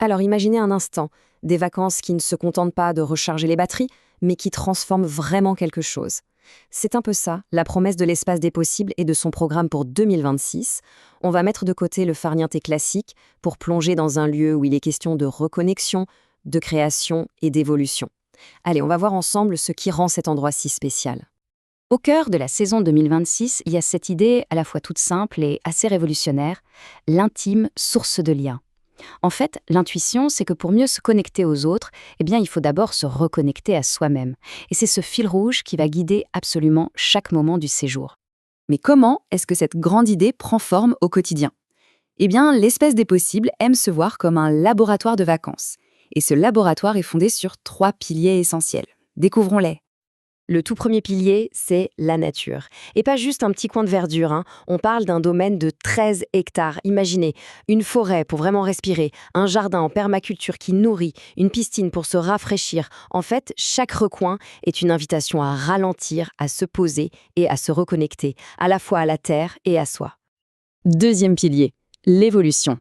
Alors imaginez un instant, des vacances qui ne se contentent pas de recharger les batteries, mais qui transforment vraiment quelque chose. C'est un peu ça, la promesse de l'espace des possibles et de son programme pour 2026. On va mettre de côté le farniente classique pour plonger dans un lieu où il est question de reconnexion, de création et d'évolution. Allez, on va voir ensemble ce qui rend cet endroit si spécial. Au cœur de la saison 2026, il y a cette idée à la fois toute simple et assez révolutionnaire, l'intime source de lien. En fait, l'intuition, c'est que pour mieux se connecter aux autres, il faut d'abord se reconnecter à soi-même. Et c'est ce fil rouge qui va guider absolument chaque moment du séjour. Mais comment est-ce que cette grande idée prend forme au quotidien? L'espèce des possibles aime se voir comme un laboratoire de vacances. Et ce laboratoire est fondé sur 3 piliers essentiels. Découvrons-les. Le tout premier pilier, c'est la nature. Et pas juste un petit coin de verdure, hein. On parle d'un domaine de 13 hectares. Imaginez, une forêt pour vraiment respirer, un jardin en permaculture qui nourrit, une piscine pour se rafraîchir. En fait, chaque recoin est une invitation à ralentir, à se poser et à se reconnecter, à la fois à la terre et à soi. Deuxième pilier, l'évolution.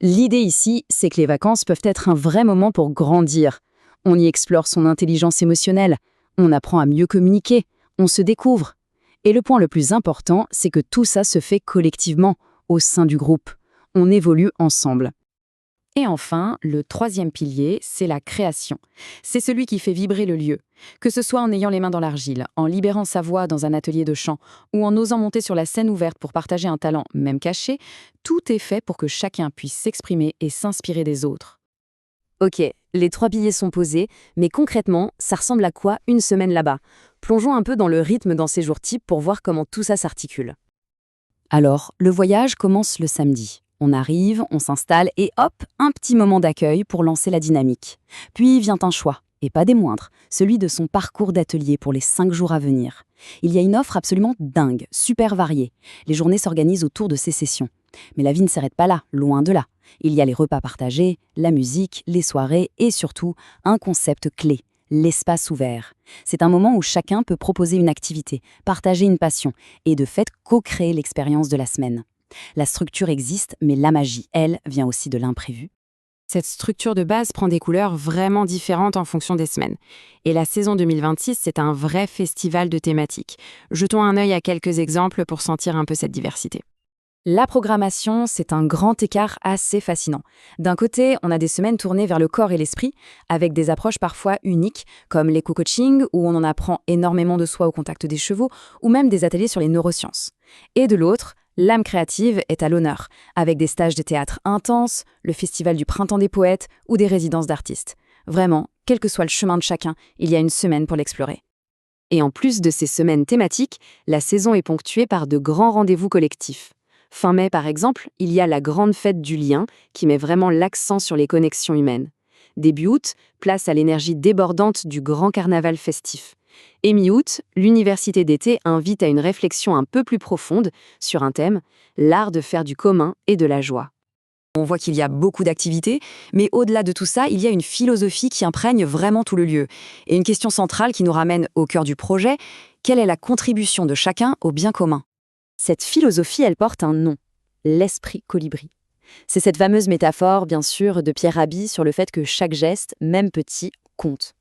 L'idée ici, c'est que les vacances peuvent être un vrai moment pour grandir. On y explore son intelligence émotionnelle, on apprend à mieux communiquer, on se découvre. Et le point le plus important, c'est que tout ça se fait collectivement, au sein du groupe. On évolue ensemble. Et enfin, le troisième pilier, c'est la création. C'est celui qui fait vibrer le lieu. Que ce soit en ayant les mains dans l'argile, en libérant sa voix dans un atelier de chant, ou en osant monter sur la scène ouverte pour partager un talent, même caché, tout est fait pour que chacun puisse s'exprimer et s'inspirer des autres. Ok, les 3 piliers sont posés, mais concrètement, ça ressemble à quoi une semaine là-bas? Plongeons un peu dans le rythme dans ces jours types pour voir comment tout ça s'articule. Alors, le voyage commence le samedi. On arrive, on s'installe et hop, un petit moment d'accueil pour lancer la dynamique. Puis vient un choix, et pas des moindres, celui de son parcours d'atelier pour les 5 jours à venir. Il y a une offre absolument dingue, super variée. Les journées s'organisent autour de ces sessions. Mais la vie ne s'arrête pas là, loin de là. Il y a les repas partagés, la musique, les soirées et surtout un concept clé, l'espace ouvert. C'est un moment où chacun peut proposer une activité, partager une passion et de fait co-créer l'expérience de la semaine. La structure existe, mais la magie, elle, vient aussi de l'imprévu. Cette structure de base prend des couleurs vraiment différentes en fonction des semaines. Et la saison 2026, c'est un vrai festival de thématiques. Jetons un œil à quelques exemples pour sentir un peu cette diversité. La programmation, c'est un grand écart assez fascinant. D'un côté, on a des semaines tournées vers le corps et l'esprit, avec des approches parfois uniques, comme l'éco-coaching, où on en apprend énormément de soi au contact des chevaux, ou même des ateliers sur les neurosciences. Et de l'autre, l'âme créative est à l'honneur, avec des stages de théâtre intenses, le festival du printemps des poètes ou des résidences d'artistes. Vraiment, quel que soit le chemin de chacun, il y a une semaine pour l'explorer. Et en plus de ces semaines thématiques, la saison est ponctuée par de grands rendez-vous collectifs. Fin mai, par exemple, il y a la grande fête du lien qui met vraiment l'accent sur les connexions humaines. Début août, place à l'énergie débordante du grand carnaval festif. Et mi-août, l'université d'été invite à une réflexion un peu plus profonde sur un thème, l'art de faire du commun et de la joie. On voit qu'il y a beaucoup d'activités, mais au-delà de tout ça, il y a une philosophie qui imprègne vraiment tout le lieu. Et une question centrale qui nous ramène au cœur du projet, quelle est la contribution de chacun au bien commun ? Cette philosophie, elle porte un nom, l'esprit colibri. C'est cette fameuse métaphore, bien sûr, de Pierre Rabhi sur le fait que chaque geste, même petit, compte.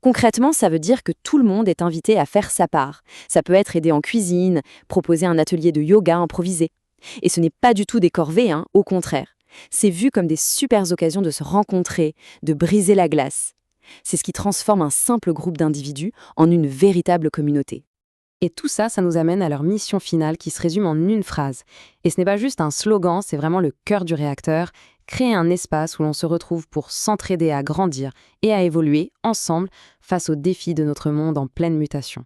Concrètement, ça veut dire que tout le monde est invité à faire sa part. Ça peut être aider en cuisine, proposer un atelier de yoga improvisé. Et ce n'est pas du tout des corvées, au contraire. C'est vu comme des super occasions de se rencontrer, de briser la glace. C'est ce qui transforme un simple groupe d'individus en une véritable communauté. Et tout ça, ça nous amène à leur mission finale qui se résume en une phrase. Et ce n'est pas juste un slogan, c'est vraiment le cœur du réacteur, créer un espace où l'on se retrouve pour s'entraider à grandir et à évoluer ensemble face aux défis de notre monde en pleine mutation.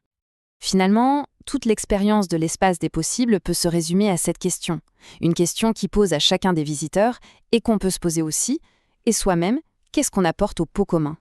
Finalement, toute l'expérience de l'espace des possibles peut se résumer à cette question. Une question qui pose à chacun des visiteurs et qu'on peut se poser aussi. Et soi-même, qu'est-ce qu'on apporte au pot commun ?